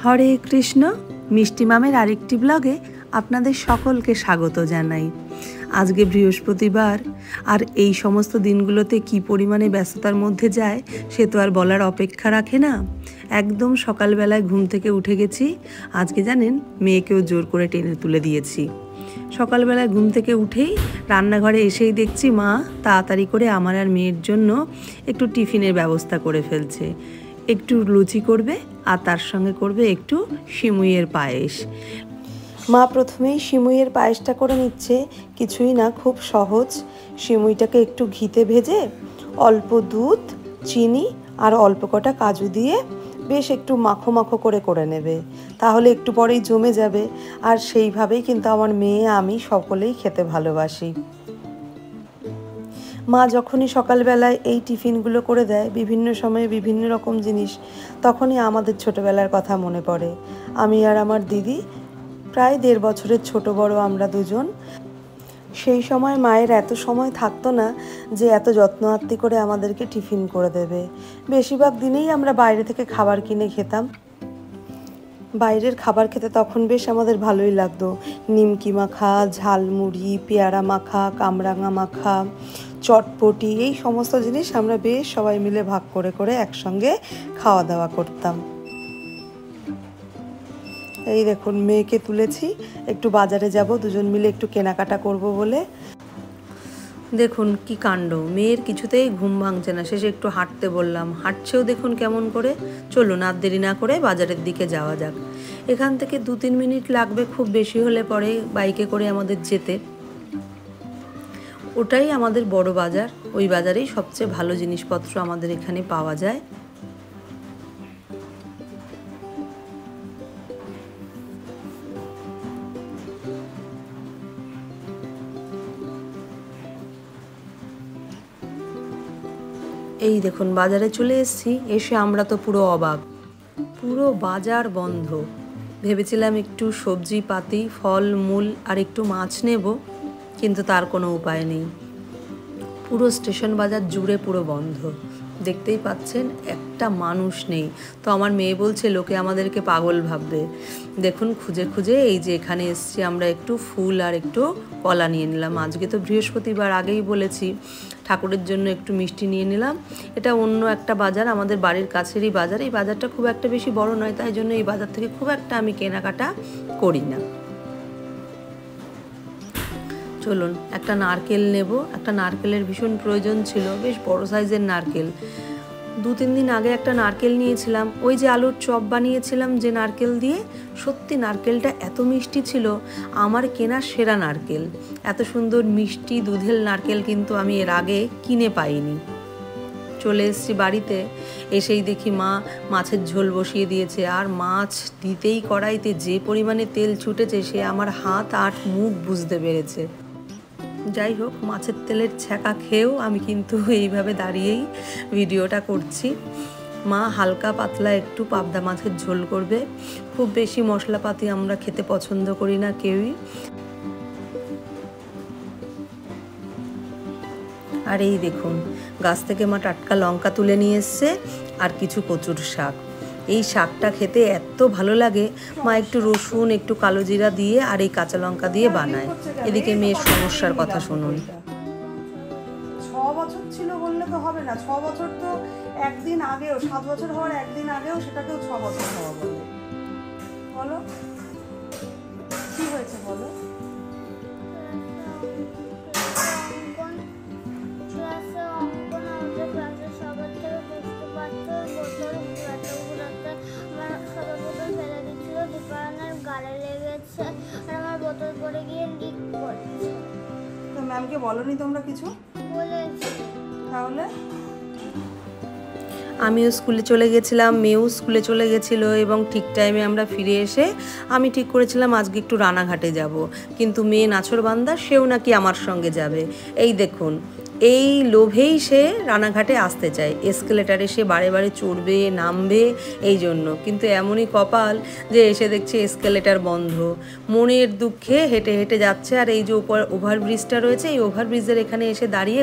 হরে কৃষ্ণ। মিষ্টি মামের আরেকটি ব্লগে আপনাদের সকলকে স্বাগত জানাই। আজকে বৃহস্পতিবার, আর এই সমস্ত দিনগুলোতে কি পরিমাণে ব্যস্ততার মধ্যে যায় সে তো আর বলার অপেক্ষা রাখে না। একদম সকালবেলায় ঘুম থেকে উঠে গেছি। আজকে জানেন, মেয়েকেও জোর করে টেনে তুলে দিয়েছি। সকালবেলায় ঘুম থেকে উঠেই রান্নাঘরে এসেই দেখছি মা তাড়াতাড়ি করে আমার আর মেয়ের জন্য একটু টিফিনের ব্যবস্থা করে ফেলছে। একটু লুচি করবে আর তার সঙ্গে করবে একটু সিমুইয়ের পায়েস। মা প্রথমেই সিমুইয়ের পায়েসটা করে নিচ্ছে। কিছুই না, খুব সহজ। সিমুইটাকে একটু ঘিতে ভেজে অল্প দুধ, চিনি আর অল্প কটা কাজু দিয়ে বেশ একটু মাখো মাখো করে নেবে, তাহলে একটু পরেই জমে যাবে। আর সেইভাবেই কিন্তু আমার মেয়ে আমি সকলেই খেতে ভালোবাসি। মা যখনই সকালবেলায় এই টিফিনগুলো করে দেয়, বিভিন্ন সময়ে বিভিন্ন রকম জিনিস, তখনই আমাদের ছোটোবেলার কথা মনে পড়ে। আমি আর আমার দিদি প্রায় 1.5 বছরের ছোট বড় আমরা দুজন। সেই সময় মায়ের এত সময় থাকতো না যে এত যত্ন আত্তি করে আমাদেরকে টিফিন করে দেবে। বেশিরভাগ দিনেই আমরা বাইরে থেকে খাবার কিনে খেতাম। বাইরের খাবার খেতে তখন বেশ আমাদের ভালোই লাগতো। নিমকি মাখা, ঝালমুড়ি, পেয়ারা মাখা, কামরাঙা মাখা, চটপটি, এই সমস্ত জিনিস আমরা বেশ সবাই মিলে ভাগ করে করে একসঙ্গে খাওয়া দাওয়া করতাম। এই দেখুন, মেয়েকে তুলেছি, একটু বাজারে যাব, দুজন মিলে একটু কেনাকাটা করব বলে। দেখুন কি কাণ্ড, মেয়ের কিছুতেই ঘুম ভাঙছে না। শেষে একটু হাঁটতে বললাম, হাঁটছেও দেখুন কেমন করে। চলুন আর দেরি না করে বাজারের দিকে যাওয়া যাক। এখান থেকে 2-3 মিনিট লাগবে, খুব বেশি হলে পরে বাইকে করে আমাদের যেতে। ওটাই আমাদের বড় বাজার, ওই বাজারেই সবচেয়ে ভালো জিনিসপত্র আমাদের এখানে পাওয়া যায়। এই দেখুন বাজারে চলে এসেছি। এসে আমরা তো পুরো অবাক, পুরো বাজার বন্ধ। ভেবেছিলাম একটু সবজি পাতি, ফল মূল আর একটু মাছ নেব, কিন্তু তার কোনো উপায় নেই। পুরো স্টেশন বাজার জুড়ে পুরো বন্ধ। দেখতেই পাচ্ছেন একটা মানুষ নেই। তো আমার মেয়ে বলছে লোকে আমাদেরকে পাগল ভাববে। দেখুন খুঁজে খুঁজে এই যে এখানে এসছি আমরা, একটু ফুল আর একটু কলা নিয়ে নিলাম। আজকে তো বৃহস্পতিবার, আগেই বলেছি। ঠাকুরের জন্য একটু মিষ্টি নিয়ে নিলাম। এটা অন্য একটা বাজার, আমাদের বাড়ির কাছেরই বাজার। এই বাজারটা খুব একটা বেশি বড় নয়, তাই জন্য এই বাজার থেকে খুব একটা আমি কেনাকাটা করি না। চলুন একটা নারকেল নেব। একটা নারকেলের ভীষণ প্রয়োজন ছিল, বেশ বড় সাইজের নারকেল। 2-3 দিন আগে একটা নারকেল নিয়েছিলাম, ওই যে আলুর চপ বানিয়েছিলাম যে নারকেল দিয়ে। সত্যি নারকেলটা এত মিষ্টি ছিল, আমার কেনা সেরা নারকেল। এত সুন্দর মিষ্টি দুধের নারকেল কিন্তু আমি এর আগে কিনে পাইনি। চলে এসেছি বাড়িতে, এসেই দেখি মা মাছের ঝোল বসিয়ে দিয়েছে। আর মাছ দিতেই কড়াইতে যে পরিমাণে তেল ছুটেছে সে আমার হাত আর মুখ বুঝতে পেরেছে। যাই হোক, মাছের তেলের ছ্যাঁকা খেয়েও আমি কিন্তু এইভাবে দাঁড়িয়েই ভিডিওটা করছি। মা হালকা পাতলা একটু পাবদা মাছের ঝোল করবে। খুব বেশি মশলাপাতি আমরা খেতে পছন্দ করি না কেউই। আর এই দেখুন, গাছ থেকে মা টাটকা লঙ্কা তুলে নিয়ে এসছে আর কিছু কচুর শাক। এই শাকটা খেতে এত ভালো লাগে, মা একটু রসুন, একটু কালো জিরা দিয়ে আর এই কাঁচা লঙ্কা দিয়ে বানায়। এদিকে মেয়ের সমস্যার কথা শুনুন। 6 বছর ছিল বললে তো হবে না। 6 বছর তো একদিন আগেও, 7 বছর হওয়ার একদিন আগেও সেটাকেও 6 বছর হওয়া বলে। বলো কি হয়েছে, বলো। ম্যামকে বলনি তোমরা কিছু? তাহলে আমিও স্কুলে চলে গেছিলাম, মেয়েও স্কুলে চলে গেছিলো, এবং ঠিক টাইমে আমরা ফিরে এসে আমি ঠিক করেছিলাম আজকে একটু রানাঘাটে যাব, কিন্তু মেয়ে নাছোড়বান্দা, সেও নাকি আমার সঙ্গে যাবে। এই দেখুন, এই লোভেই সে রানাঘাটে আসতে চায়। এসকেলেটারে সে বারে বারে চড়বে নামবে এই জন্য, কিন্তু এমনই কপাল যে এসে দেখছে এসকেলেটার বন্ধ। মনের দুঃখে হেঁটে হেঁটে যাচ্ছে। আর এই যে ওভারব্রিজটা রয়েছে, এই ওভারব্রিজের এখানে এসে দাঁড়িয়ে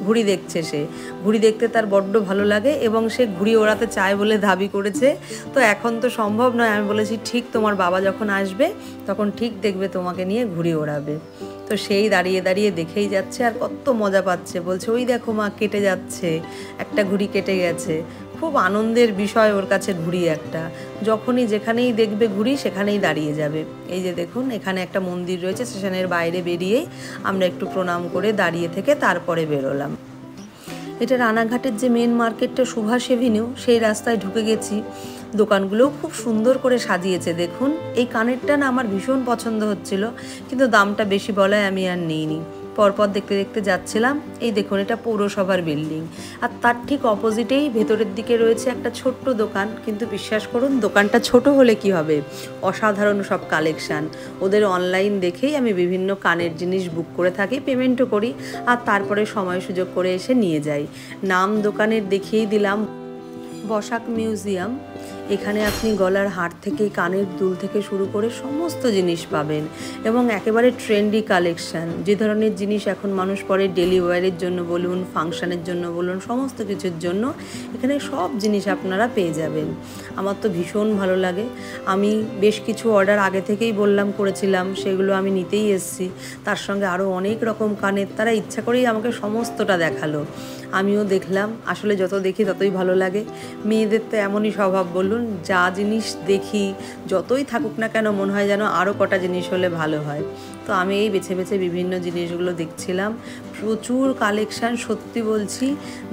ঘুড়ি দেখছে, সে ঘুড়ি দেখতে তার বড্ড ভালো লাগে এবং সে ঘুড়ি ওড়াতে চায় বলে দাবি করেছে। তো এখন তো সম্ভব নয়, আমি বলেছি ঠিক তোমার বাবা যখন আসবে তখন ঠিক দেখবে তোমাকে নিয়ে ঘুড়ি ওড়াবে। তো সেই দাঁড়িয়ে দাঁড়িয়ে দেখেই যাচ্ছে আর কত মজা পাচ্ছে, বলছে ওই দেখো মা কেটে যাচ্ছে, একটা ঘুড়ি কেটে গেছে। খুব আনন্দের বিষয় ওর কাছে ঘুড়ি একটা, যখনই যেখানেই দেখবে ঘুড়ি সেখানেই দাঁড়িয়ে যাবে। এই যে দেখুন এখানে একটা মন্দির রয়েছে, স্টেশনের বাইরে বেরিয়েই আমরা একটু প্রণাম করে দাঁড়িয়ে থেকে তারপরে বেরোলাম। এটা রানাঘাটের যে মেন মার্কেটটা সুভাষ এভিনিউ, সেই রাস্তায় ঢুকে গেছি। দোকানগুলোও খুব সুন্দর করে সাজিয়েছে। দেখুন এই কানেরটা না আমার ভীষণ পছন্দ হচ্ছিল, কিন্তু দামটা বেশি বলায় আমি আর নিইনি। পরপর দেখতে দেখতে যাচ্ছিলাম। এই দেখুন এটা পৌরসভার বিল্ডিং, আর তার ঠিক অপোজিটেই ভেতরের দিকে রয়েছে একটা ছোট্ট দোকান। কিন্তু বিশ্বাস করুন দোকানটা ছোট হলে কি হবে, অসাধারণ সব কালেকশান। ওদের অনলাইন দেখেই আমি বিভিন্ন কানের জিনিস বুক করে থাকি, পেমেন্টও করি, আর তারপরে সময় সুযোগ করে এসে নিয়ে যাই। নাম দোকানের দেখিয়েই দিলাম, বসাক মিউজিয়াম। এখানে আপনি গলার হার থেকে কানের দুল থেকে শুরু করে সমস্ত জিনিস পাবেন এবং একেবারে ট্রেন্ডি কালেকশান। যে ধরনের জিনিস এখন মানুষ পরে ডেলি ওয়্যারের জন্য বলুন, ফাংশানের জন্য বলুন, সমস্ত কিছুর জন্য এখানে সব জিনিস আপনারা পেয়ে যাবেন। আমার তো ভীষণ ভালো লাগে। আমি বেশ কিছু অর্ডার আগে থেকেই করেছিলাম, সেগুলো আমি নিতেই এসেছি। তার সঙ্গে আরও অনেক রকম কানের, তারা ইচ্ছা করেই আমাকে সমস্তটা দেখালো, আমিও দেখলাম। আসলে যত দেখি ততই ভালো লাগে। মেয়েদের তো এমনই স্বভাব বলুন, যা জিনিস দেখি যতই থাকুক না কেন মনে হয় যেন আরও কটা জিনিস হলে ভালো হয়। তো আমি এই বেছে বেছে বিভিন্ন জিনিসগুলো দেখছিলাম। প্রচুর কালেকশান, সত্যি বলছি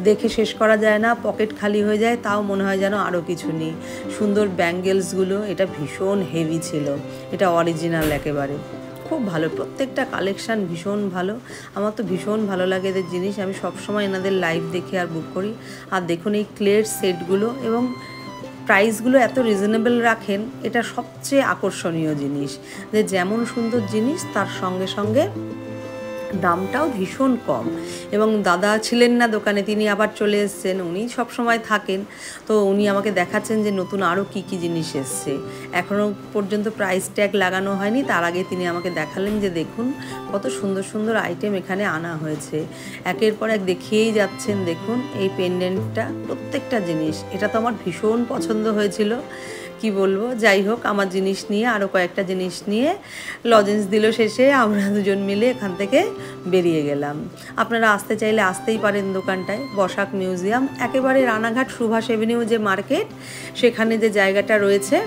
দেখে শেষ করা যায় না, পকেট খালি হয়ে যায়, তাও মনে হয় যেন আরও কিছু নেই। সুন্দর ব্যাঙ্গেলসগুলো, এটা ভীষণ হেভি ছিল, এটা অরিজিনাল একেবারে, খুব ভালো। প্রত্যেকটা কালেকশান ভীষণ ভালো। আমার তো ভীষণ ভালো লাগে এদের জিনিস। আমি সবসময় এনাদের লাইভ দেখি আর বুক করি। আর দেখুন এই ক্লের সেটগুলো এবং প্রাইসগুলো এত রিজনেবল রাখেন, এটা সবচেয়ে আকর্ষণীয় জিনিস, যে যেমন সুন্দর জিনিস তার সঙ্গে সঙ্গে দামটাও ভীষণ কম। এবং দাদা ছিলেন না দোকানে, তিনি আবার চলে এসেছেন, উনি সবসময় থাকেন। তো উনি আমাকে দেখাচ্ছেন যে নতুন আরও কী কী জিনিস এসছে, এখনও পর্যন্ত প্রাইস ট্যাগ লাগানো হয়নি। তার আগে তিনি আমাকে দেখালেন যে দেখুন কত সুন্দর সুন্দর আইটেম এখানে আনা হয়েছে। একের পর এক দেখিয়েই যাচ্ছেন। দেখুন এই পেন্ডেন্টটা, প্রত্যেকটা জিনিস, এটা তো আমার ভীষণ পছন্দ হয়েছিল, কি বলবো। যাই হোক, আমার জিনিস নিয়ে আরও কয়েকটা জিনিস নিয়ে লজেন্স দিল শেষে, আমরা দুজন মিলে এখান থেকে বেরিয়ে গেলাম। আপনারা আসতে চাইলে আসতেই পারেন দোকানটায়, বসাক মিউজিয়াম, একেবারে রানাঘাট সুভাষ এভিনিউ যে মার্কেট, সেখানে যে জায়গাটা রয়েছে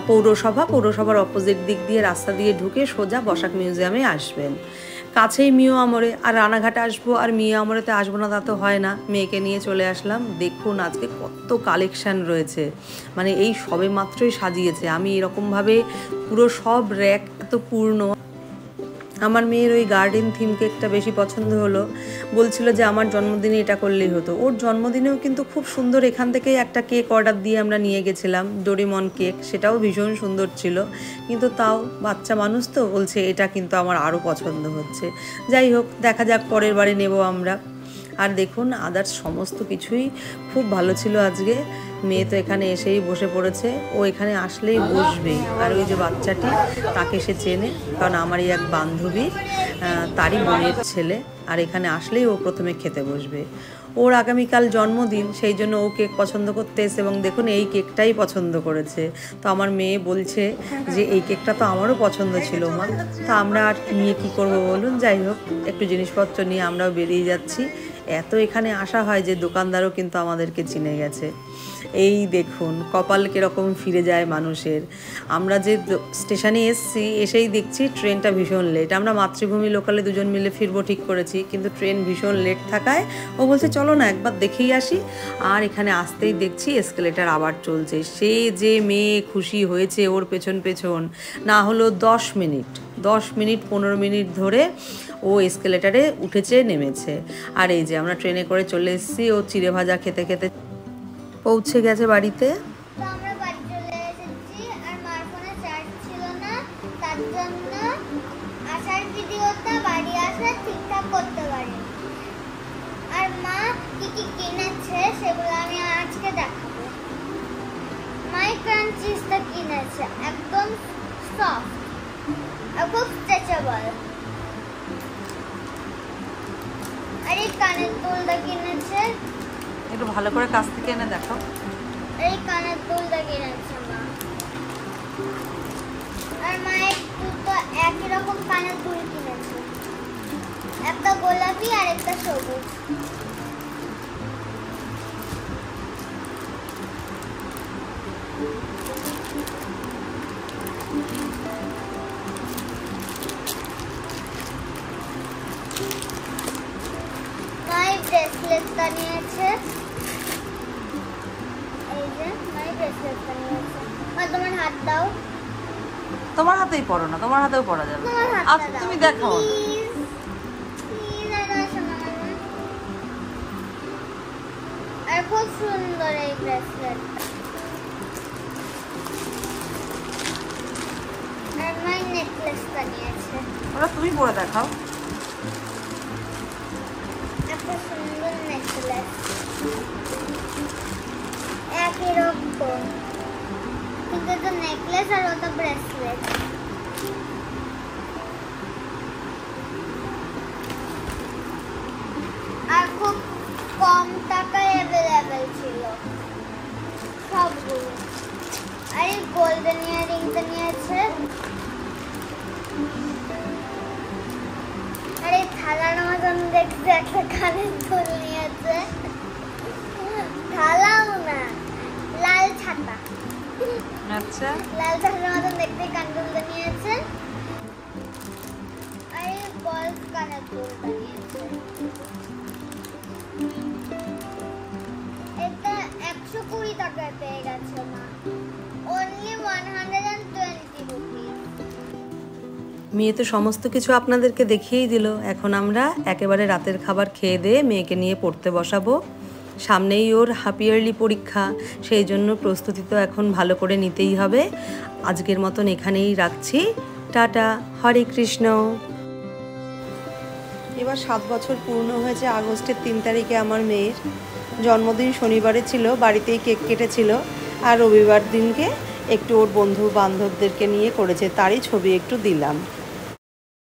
পৌরসভার অপোজিট দিক দিয়ে রাস্তা দিয়ে ঢুকে সোজা বসাক মিউজিয়ামে আসবেন। কাছেই মিও আমরে, আর রানাঘাটে আসবো আর মিও আমরেতে আসবো না তা তো হয় না। মেয়েকে নিয়ে চলে আসলাম। দেখুন আজকে কত কালেকশান রয়েছে, মানে এই সবে মাত্রই সাজিয়েছে। আমি এরকমভাবে পুরো সব র্যাক এত পূর্ণ। আমার মেয়ের ওই গার্ডেন থিম কেকটা বেশি পছন্দ হলো, বলছিল যে আমার জন্মদিনে এটা করলেই হতো। ওর জন্মদিনেও কিন্তু খুব সুন্দর এখান থেকেই একটা কেক অর্ডার দিয়ে আমরা নিয়ে গেছিলাম, ডোরেমন কেক, সেটাও ভীষণ সুন্দর ছিল। কিন্তু তাও বাচ্চা মানুষ তো, বলছে এটা কিন্তু আমার আরও পছন্দ হচ্ছে। যাই হোক, দেখা যাক পরের বারে নেব আমরা। আর দেখুন আদার্স সমস্ত কিছুই খুব ভালো ছিল আজকে। মেয়ে তো এখানে এসেই বসে পড়েছে, ও এখানে আসলেই বসবেই। আর ওই যে বাচ্চাটি, তাকে সে চেনে, কারণ আমারই এক বান্ধবীর তারই বোনের ছেলে, আর এখানে আসলেই ও প্রথমে খেতে বসবে। ওর আগামীকাল জন্মদিন, সেই জন্য ও কেক পছন্দ করতে এসে, এবং দেখুন এই কেকটাই পছন্দ করেছে। তো আমার মেয়ে বলছে যে এই কেকটা তো আমারও পছন্দ ছিল মা। তা আমরা আর নিয়ে কী করবো বলুন। যাই হোক, একটু জিনিসপত্র নিয়ে আমরাও বেরিয়ে যাচ্ছি। এত এখানে আসা হয় যে দোকানদারও কিন্তু আমাদেরকে চিনে গেছে। এই দেখুন কপাল কীরকম ফিরে যায় মানুষের। আমরা যে স্টেশনে এসছি, এসেই দেখছি ট্রেনটা ভীষণ লেট। আমরা মাতৃভূমি লোকালে দুজন মিলে ফিরবো ঠিক করেছি, কিন্তু ট্রেন ভীষণ লেট থাকায় ও বলছে চলো না একবার দেখেই আসি। আর এখানে আসতেই দেখছি এসকেলেটার আবার চলছে। সে যে মেয়ে খুশি হয়েছে ওর পেছন পেছন, না হলো 10 মিনিট 15 মিনিট ধরে ও এসকেলেটারে উঠেছে নেমেছে। আর এই যে আমরা ট্রেনে করে চলে এসেছি। ও চিড়ে ভাজা খেতে খেতে পৌঁছে গেছে বাড়িতে। তো আমরা বাড়ি চলে এসেছি, আর মার ফোনে চার্জ ছিল না, তার জন্য আসার ভিডিওটা বাড়ি আসলে ঠিকঠাক করতে পারি। আর মা কি কি কিনেছে সেগুলো আমি আজকে দেখাবো। মাই ক্রাঞ্চিসটা কিনেছে, একদম সফট আর খুব স্ট্রেচেবল। আর এই কানের দুলটা কিনেছে। একটু ভালো করে কাছ থেকে এনে দেখো। এই কানের দুলটা কিনেছে মা। আর মায়ের দুটো একই রকম কানের দুল কিনেছে, একটা গোলাপি আর একটা সবুজ। মাই ব্রেসলেটটা নিয়েছে, এই যে মাই ব্রেসলেটটা নিয়েছে। মা তোমার হাত দাও। তোমার হাতেই পরো না, তোমার হাতেও পরা যাবে। তোমার হাতটা আচ্ছা দাও তুমি দেখাও না। Please please. আর খুব সুন্দর এই ব্রেসলেট। আর মাই নেকলেসটা নিয়েছে, ওরা তুমি পরে দেখাও। একটা সুন্দর নেকলেস, একই রকম কিন্তু এটা নেকলেস আর ওটা ব্রেসলেট। আর খুব কম টাকায় অ্যাভেলেবেল ছিল সবগুলো। আর এই গোল্ডেন ইয়ারিংটা নিয়েছে। আর এই থালার মতন দেখতে একটা কানের দুল নিয়েছে, থালাও না, লাল ছাতা। আচ্ছা লাল ছাতার মতন দেখতে কানের দুলটা নিয়েছে। আর এই গল্ফ কানের দুলটা নিয়েছে। এটা 120 টাকায় পেয়ে গেছে মা, অনলি 120 রুপিস। মেয়ে তো সমস্ত কিছু আপনাদেরকে দেখিয়েই দিল। এখন আমরা একেবারে রাতের খাবার খেয়ে দিয়ে মেয়েকে নিয়ে পড়তে বসাবো। সামনেই ওর হাফ ইয়ারলি পরীক্ষা, সেই জন্য প্রস্তুতি তো এখন ভালো করে নিতেই হবে। আজকের মতন এখানেই রাখছি, টাটা, হরে কৃষ্ণ। এবার 7 বছর পূর্ণ হয়েছে আগস্টের 3 তারিখে। আমার মেয়ের জন্মদিন শনিবারে ছিল, বাড়িতেই কেক কেটেছিল। আর রবিবার দিনকে একটু ওর বন্ধু বান্ধবদেরকে নিয়ে করেছে, তারই ছবি একটু দিলাম।